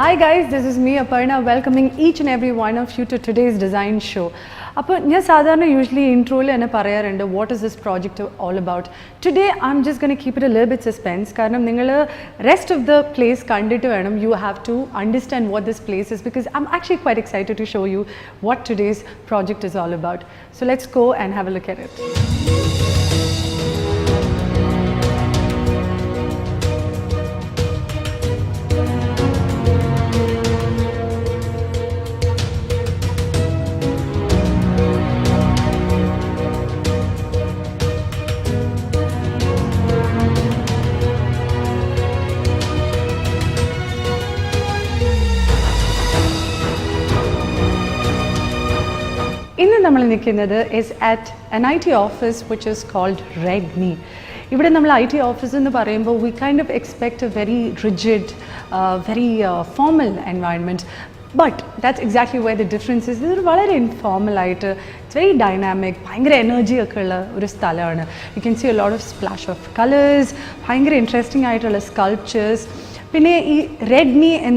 Hi guys, this is me Aparna welcoming each and every one of you to today's design show. I usually intro what is this project all about. Today I'm just going to keep it a little bit suspense because the rest of the place you have to understand what this place is, because I'm actually quite excited to show you what today's project is all about. So let's go and have a look at it. Is at an IT office which is called RedNee. Even in the IT office we kind of expect a very rigid, very formal environment. But that's exactly where the difference is. This is very informal. It's very dynamic, energy. You can see a lot of splash of colors, interesting sculptures. RedNee,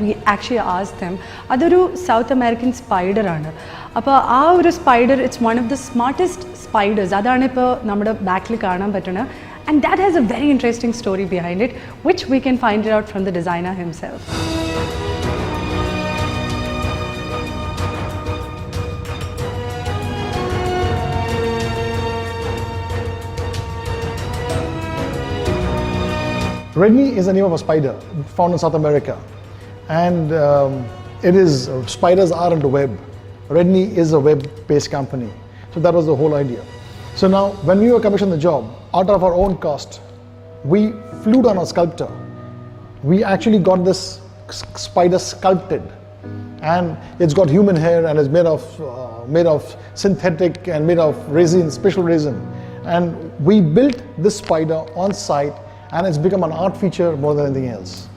we actually asked them, that's a South American spider. That spider, it's one of the smartest spiders. That's back. And that has a very interesting story behind it, which we can find it out from the designer himself. RedNee is the name of a spider found in South America, and spiders are into web. RedNee is a web-based company, so that was the whole idea. So now, when we were commissioned the job, out of our own cost, we flew down a sculptor. We actually got this spider sculpted, and it's got human hair and is made of synthetic and made of resin, special resin. And we built this spider on site, and it's become an art feature more than anything else.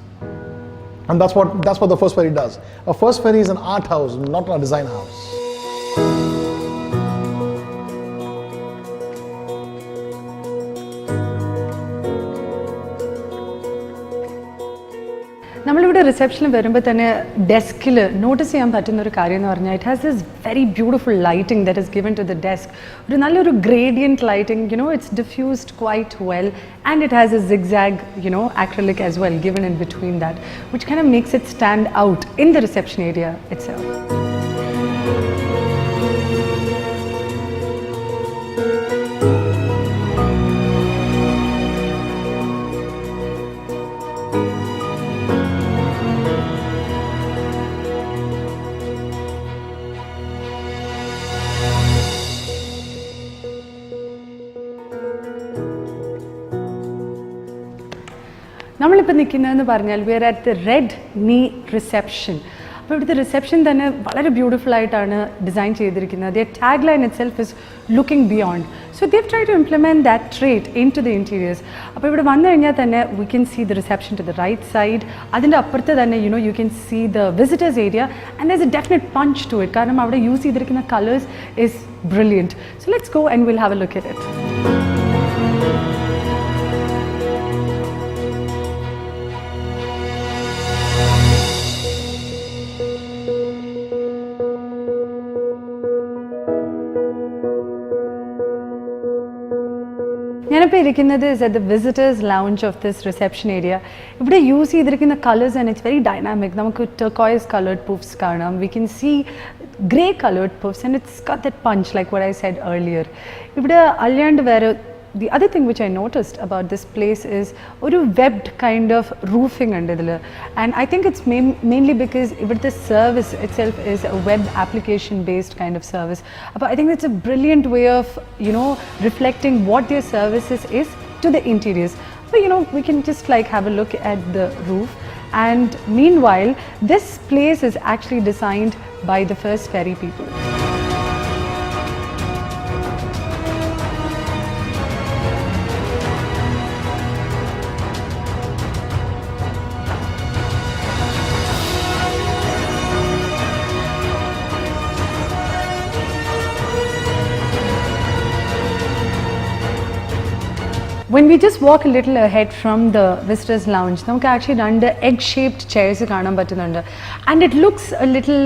And that's what the first Ferry does. A first Ferry is an art house, not a design house. We reception desk notice it has this very beautiful lighting that is given to the desk. Gradient lighting, it's diffused quite well, and it has a zigzag, acrylic as well given in between that, which kind of makes it stand out in the reception area itself. We are at the RedNee reception. The reception is very beautiful design. Their tagline itself is looking beyond. So they've tried to implement that trait into the interiors. We can see the reception to the right side. You can see the visitors area, and there's a definite punch to it. The colors is brilliant. So let's go and we'll have a look at it. is at the visitors lounge of this reception area. You see the colors, and it's very dynamic. Turquoise colored puffs, we can see grey colored puffs, and it's got that punch like what I said earlier. The other thing which I noticed about this place is a webbed kind of roofing under there, and I think it's mainly because the service itself is a web application based kind of service. But I think it's a brilliant way of reflecting what their services is to the interiors. But we can just have a look at the roof, and meanwhile this place is actually designed by the first Ferry people. When we just walk a little ahead from the visitors lounge, നമുക്ക് actually രണ്ട് egg-shaped chairs കാണാൻ പറ്റുന്നുണ്ട്. And it looks a little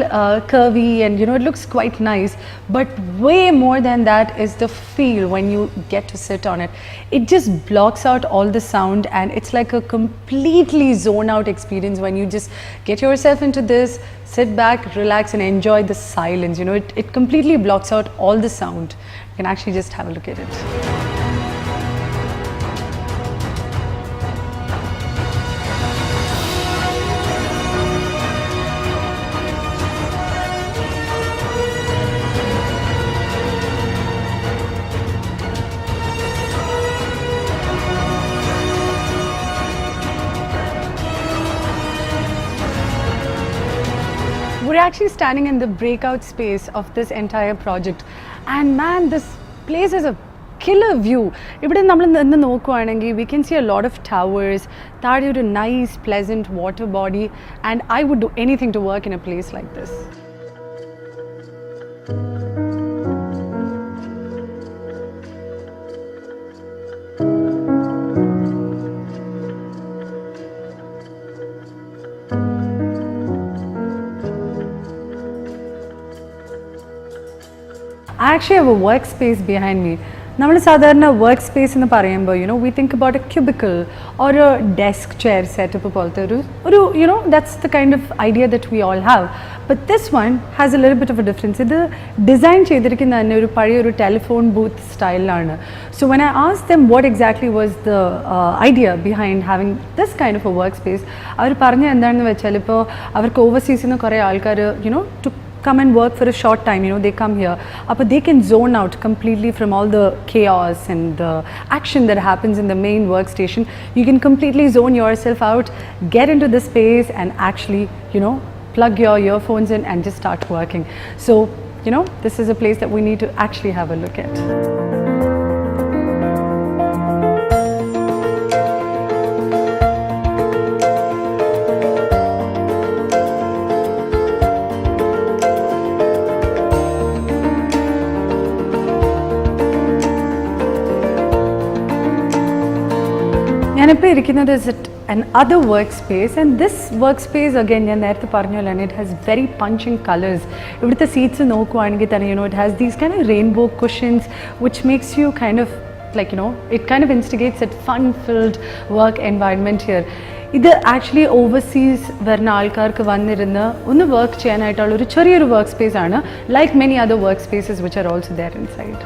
curvy and it looks quite nice. But way more than that is the feel when you get to sit on it. It just blocks out all the sound and it's like a completely zone out experience when you just get yourself into this, sit back, relax and enjoy the silence. It completely blocks out all the sound. You can actually just have a look at it. We're actually standing in the breakout space of this entire project and man, this place is a killer view. ഇവിടെ നമ്മൾ നിന്ന് നോക്കുവാണെങ്കിൽ we can see a lot of towers, താഴെ ഒരു nice pleasant water body and I would do anything to work in a place like this. I actually have a workspace behind me. നമ്മൾ സാധാരണ work space എന്ന് പറയുമ്പോൾ we think about a cubicle or a desk chair setup പോലത്തെ ഒരു that's the kind of idea that we all have. But this one has a little bit of a difference. ഇത് design ചെയ്തിരിക്കുന്ന തന്നെ ഒരു പഴയ ഒരു ടെലിഫോൺ ബൂത്ത് സ്റ്റൈലിലാണ്. So when I asked them what exactly was the idea behind having this kind of a workspace, അവർ പറഞ്ഞ എന്താണെന്ന് വെച്ചാൽ ഇപ്പോൾ അവർക്ക് ഓവർസീസിൽ നിന്ന് കുറേ ആൾക്കാർ to come and work for a short time, they come here, but they can zone out completely from all the chaos and the action that happens in the main workstation. You can completely zone yourself out, get into the space and actually, plug your earphones in and just start working. So, this is a place that we need to actually have a look at. ഞാനിപ്പോൾ ഇരിക്കുന്നത് is at another workspace and this workspace again ഞാൻ നേരത്തെ പറഞ്ഞല്ലോ it has very punching colors. ഇവിടുത്തെ seats നോക്കുവാണെങ്കിൽ തന്നെ it has these kind of rainbow cushions which makes you kind of like it kind of instigates that fun filled work environment here. ഇത് actually overseas വരുന്ന ആൾക്കാർക്ക് വന്നിരുന്ന് ഒന്ന് work ചെയ്യാനായിട്ടുള്ള ഒരു ചെറിയൊരു വർക്ക് സ്പേസ് ആണ് like many other work spaces which are also there inside.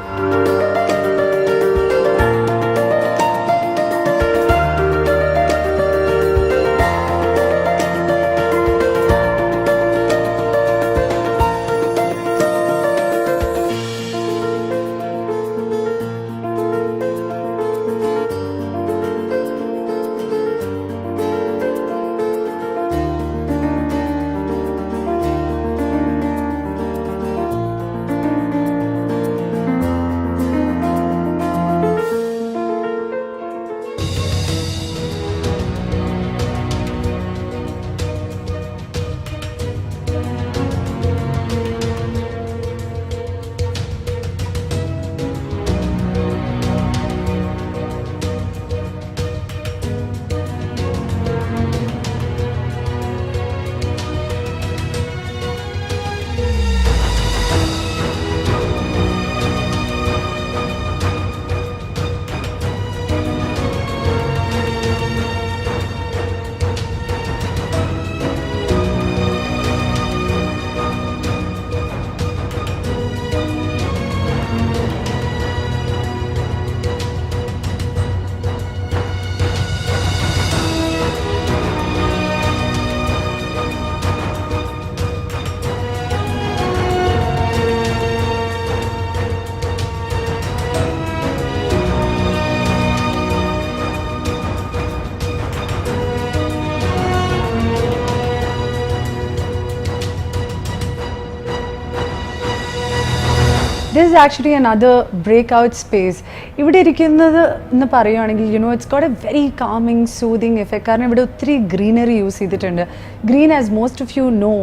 This is actually another breakout space. ഇവിടെ ഇരിക്കുന്നത് എന്ന് പറയുകയാണെങ്കിൽ it's got a very calming, soothing effect. കാരണം ഇവിടെ ഒത്തിരി greenery യൂസ് ചെയ്തിട്ടുണ്ട്. Green, as most of you know,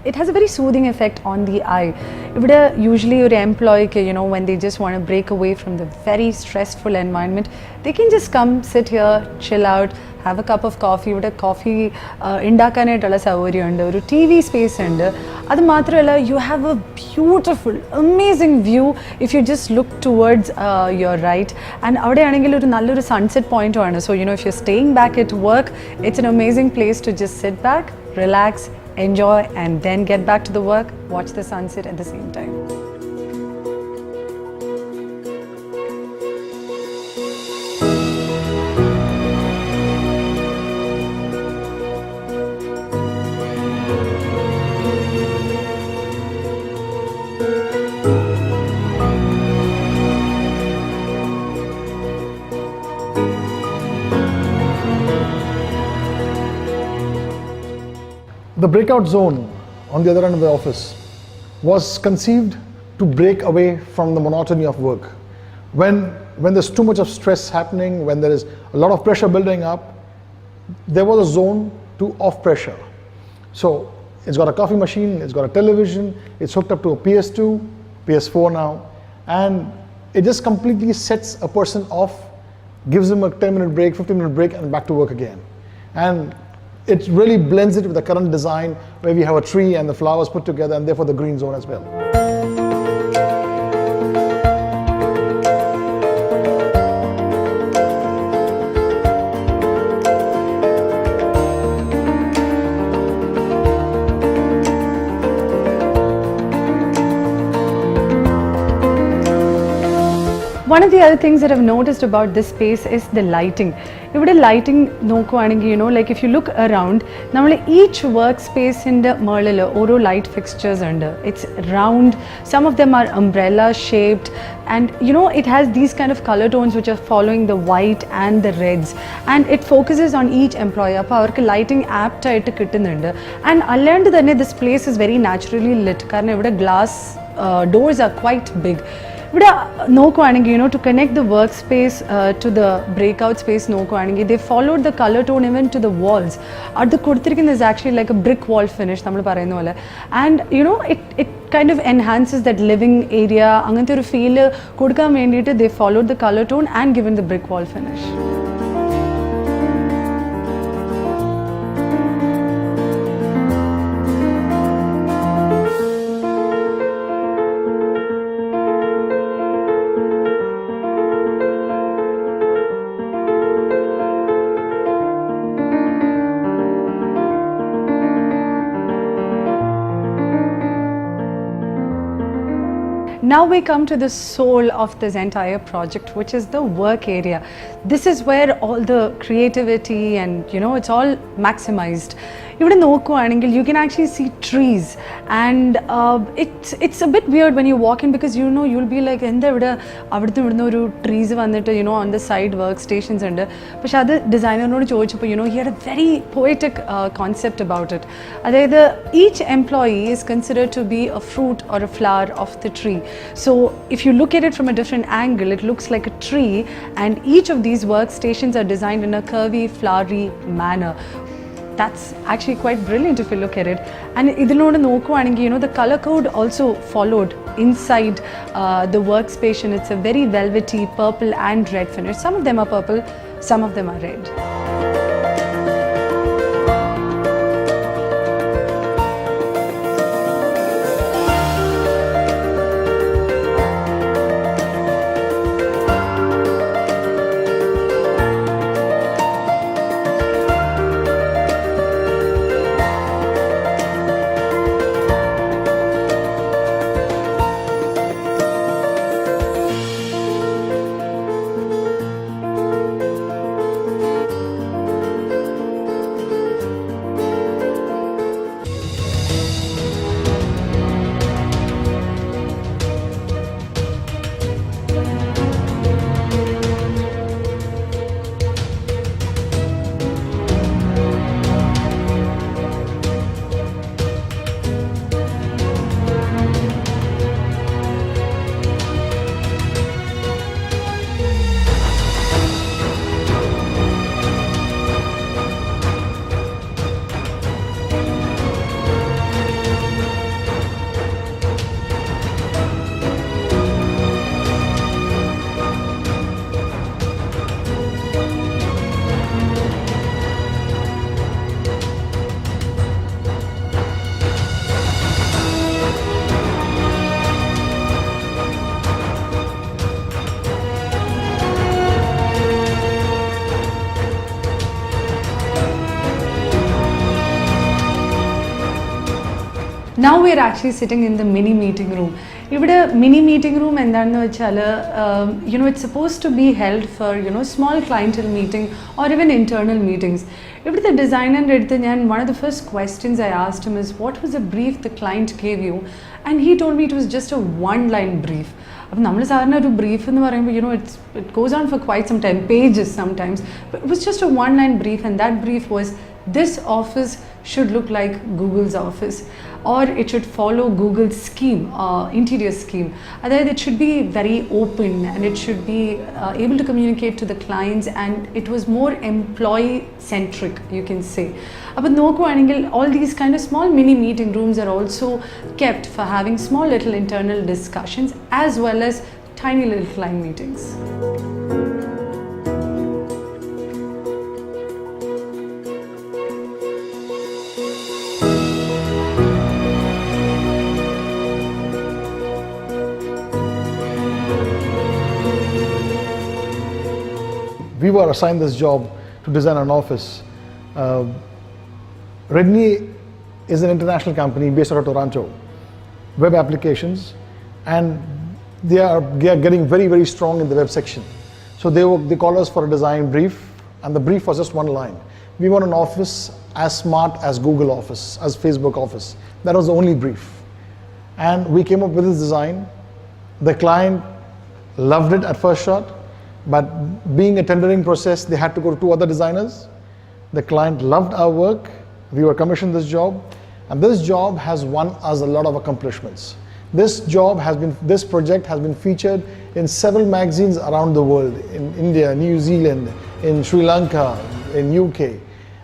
it has a very soothing effect on the eye. ഇവിടെ usually ഒരു employee when they just want to break away from the very stressful environment, they can just come sit here, chill out, have a cup of coffee. ഇവിടെ coffee ഉണ്ടാക്കാനായിട്ടുള്ള സൗകര്യമുണ്ട്, ഒരു TV space ഉണ്ട്. അത് മാത്രമല്ല, you have a beautiful, amazing view if you just look towards your right. And അവിടെയാണെങ്കിൽ ഒരു നല്ലൊരു sunset പോയിന്റും ആണ്. So if you're staying back at work, it's an amazing place to just sit back, relax, enjoy, and then get back to the work, watch the sunset at the same time. The breakout zone on the other end of the office was conceived to break away from the monotony of work. When there's too much of stress happening, when there is a lot of pressure building up, there was a zone to off pressure. So it's got a coffee machine, it's got a television, it's hooked up to a PS2, PS4 now, and it just completely sets a person off, gives him a 10-minute break, 15-minute break, and back to work again. And it really blends it with the current design where we have a tree and the flowers put together, and therefore the green zone as well. One of the other things that I've noticed about this space is the lighting. ഇവിടെ lighting നോക്കുവാണെങ്കിൽ like if you look around, നമ്മൾ each work space ൻ്റെ മുകളിൽ ഓരോ light fixtures ഉണ്ട്. It's round, some of them are umbrella shaped, and it has these kind of color tones which are following the white and the reds, and it focuses on each employee. അപ്പോൾ അവർക്ക് lighting apt ആയിട്ട് കിട്ടുന്നുണ്ട്. And അല്ലാണ്ട് തന്നെ this place is very naturally lit കാരണം ഇവിടെ glass doors are quite big. ഇവിടെ നോക്കുവാണെങ്കിൽ to connect the workspace to the breakout space നോക്കുവാണെങ്കിൽ they followed the color tone even to the walls. അത് കൊടുത്തിരിക്കുന്നത് is actually like a brick wall finish നമ്മൾ പറയുന്ന പോലെ. And it kind of enhances that living area. അങ്ങനത്തെ ഒരു feel കൊടുക്കാൻ വേണ്ടിയിട്ട് they followed the color tone and given the brick wall finish. Now we come to the soul of this entire project, which is the work area. This is where all the creativity and it's all maximized. ഇവിടെ നോക്കുവാണെങ്കിൽ you can actually see trees, and it's a bit weird when you walk in because you'll be like എന്താ ഇവിടെ അവിടുന്ന് ഒരു trees വന്നിട്ട് on the side work stations ഉണ്ട്. പക്ഷെ അത് ഡിസൈനറിനോട് ചോദിച്ചപ്പോൾ he had a very poetic concept about it. അതായത് each employee is considered to be a fruit or a flower of the tree. So if you look at it from a different angle, it looks like a tree, and each of these workstations are designed in a curvy, flowery manner. That's actually quite brilliant if you look at it. And idinodu nokkuvaningi the color code also followed inside the workspace. It's a very velvety purple and red finish. Some of them are purple, some of them are red. Now we are actually sitting in the mini meeting room. ഇവിടെ mini meeting room എന്താണെന്ന് വെച്ചാൽ it's supposed to be held for small clientele meeting or even internal meetings. ഇവിടുത്തെ ഡിസൈനറിൻ്റെ അടുത്ത് one of the first questions I asked him is, what was the brief the client gave you? And he told me it was just a one-line brief. അപ്പം നമ്മൾ സാധാരണ ഒരു brief എന്ന് പറയുമ്പോൾ it goes on for quite some time, pages sometimes, but it was just a one-line brief, and that brief was, this office should look like Google's office, or it should follow Google's scheme, interior scheme. Otherwise, it should be very open, and it should be able to communicate to the clients, and it was more employee centric, you can say. But nokkuvanengil all these kind of small mini meeting rooms are also kept for having small little internal discussions as well as tiny little client meetings. We were assigned this job to design an office. RedNee is an international company based out of Toronto, web applications, and they are getting very, very strong in the web section. So they called us for a design brief, and the brief was just one line. We want an office as smart as Google Office, as Facebook Office. That was the only brief. And we came up with this design. The client loved it at first shot, but being a tendering process, they had to go to 2 other designers. The client loved our work. We were commissioned this job, and this job has won us a lot of accomplishments. This project has been featured in several magazines around the world, in India, New Zealand, in Sri Lanka, in UK.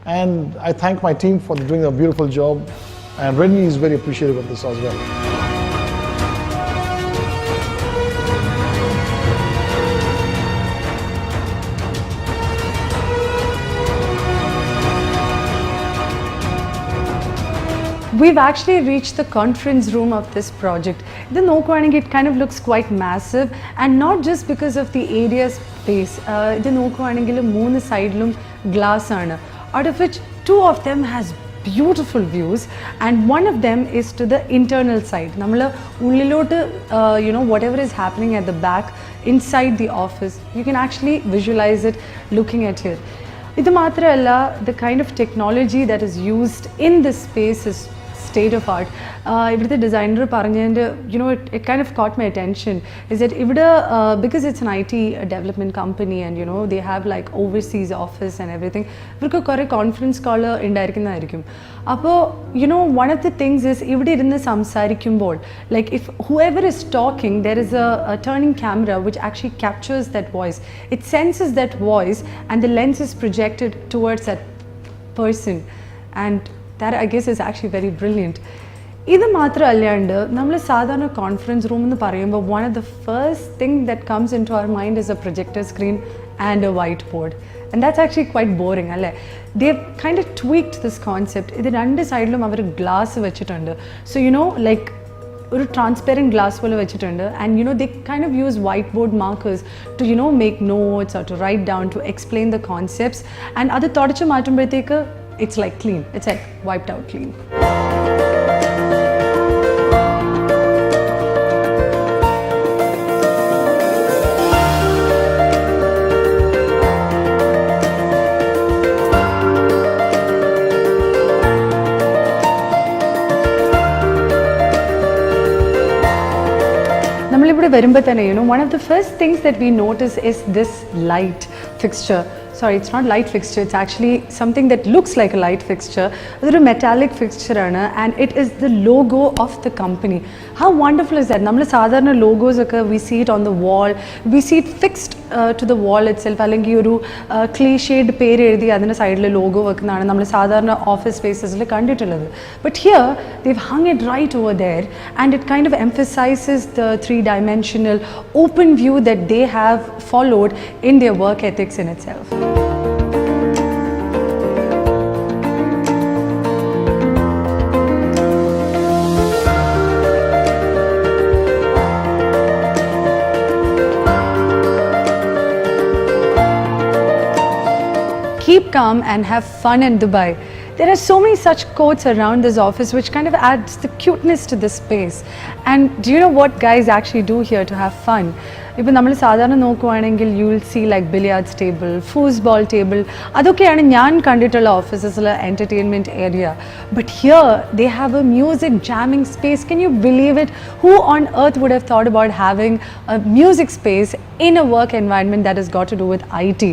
And I thank my team for doing a beautiful job, and RedNee is very appreciative of this as well. We've actually reached the conference room of this project. The nokkuvanengil it kind of looks quite massive, and not just because of the area space. The nokkuvanengil 3 sidelum glass aanu, out of which 2 of them has beautiful views, and one of them is to the internal side. Nammal ullilote whatever is happening at the back inside the office, you can actually visualize it looking at here. Idu maatralla, the kind of technology that is used in this space is state of art. Ividuthe designer parnjante, it kind of caught my attention, is that because it's an IT development company, and they have like overseas office and everything, ivarku kore conference call indirikkunnayirikkum. Appo one of the things is ivide irunnu samsarikkumbol, like if whoever is talking, there is a turning camera which actually captures that voice. It senses that voice, and the lens is projected towards that person, and that I guess is actually very brilliant. ഇത് മാത്രമല്ലാണ്ട് നമ്മൾ സാധാരണ conference room എന്ന് പറയുമ്പോൾ one of the first thing that comes into our mind is a projector screen and a whiteboard, and that's actually quite boring അല്ലേ. They've kind of tweaked this concept. ഇത് 2 സൈഡിലും അവർ glass വെച്ചിട്ടുണ്ട്. So like ഒരു transparent glass പോലെ വെച്ചിട്ടുണ്ട്, and they kind of use whiteboard markers to make notes or to write down, to explain the concepts, and അത് തുടച്ച് മാറ്റുമ്പോഴത്തേക്ക് it's like clean, it's like wiped out clean. നമ്മളിവിടെ വരുമ്പോൾ തന്നെ one of the first things that we notice is this light fixture. Sorry, it's not light fixture, it's actually something that looks like a light fixture. It's a metallic fixture, and it is the logo of the company. How wonderful is that? Nammal sadharana logos we see it on the wall, we see it fixed to the wall itself. Allengi oru cliched പേര് എഴുതി അതിന്റെ സൈഡിൽ logo വെക്കുന്നതാണ് നമ്മൾ സാധാരണ office സ്പേസസിൽ കണ്ടിട്ടുള്ളത്. But here they've hung it right over there, and it kind of emphasizes the 3-dimensional open view that they have followed in their work ethics in itself. Keep calm and have fun in Dubai. There are so many such quotes around this office which kind of adds the cuteness to this space. And do you know what guys actually do here to have fun? ഇപ്പോൾ നമ്മൾ സാധാരണ നോക്കുവാണെങ്കിൽ you will see like billiards table foosball table അതൊക്കെയാണ് ഞാൻ കണ്ടിട്ടുള്ള ഓഫീസസിലെ entertainment area but here they have a music jamming space can you believe it who on earth would have thought about having a music space in a work environment that has got to do with IT,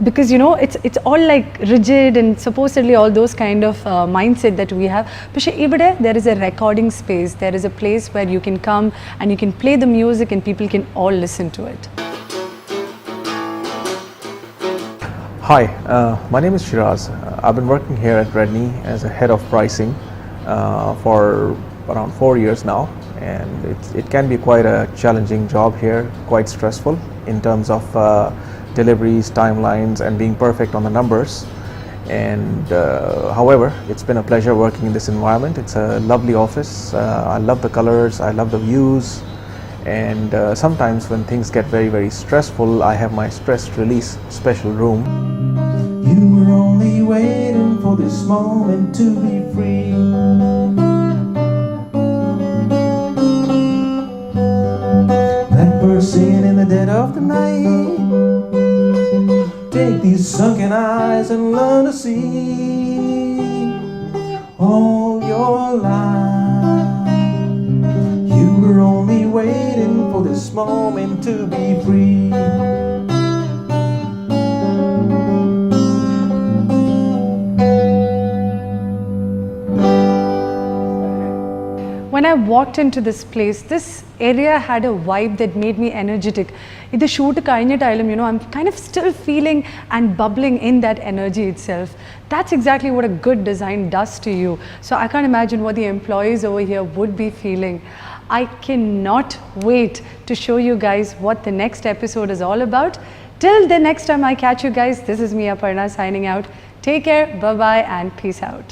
because you know it's all like rigid and supposedly all those kind of mindset that we have. But ivide there is a recording space, there is a place where you can come and you can play the music and people can all listen to it. Hi, my name is Shiraz. I've been working here at RedNee as a head of pricing for around 4 years now, and it can be quite a challenging job here, quite stressful in terms of deliveries, timelines, and being perfect on the numbers. And however, it's been a pleasure working in this environment. It's a lovely office. I love the colors, I love the views, and sometimes when things get very, very stressful, I have my stress release special room. You were only waiting for this moment to be free. That person in the dead of the night. Take these sunken eyes and learn to see all your life. You were only waiting for this moment to be free. When I walked into this place, this area had a vibe that made me energetic. This shoot കഴിഞ്ഞിട്ടായാലും, you know, I'm kind of still feeling and bubbling in that energy itself. That's exactly what a good design does to you. So I can't imagine what the employees over here would be feeling. I cannot wait to show you guys what the next episode is all about. Till the next time I catch you guys, this is me, Aparna, signing out. Take care, bye-bye, and peace out.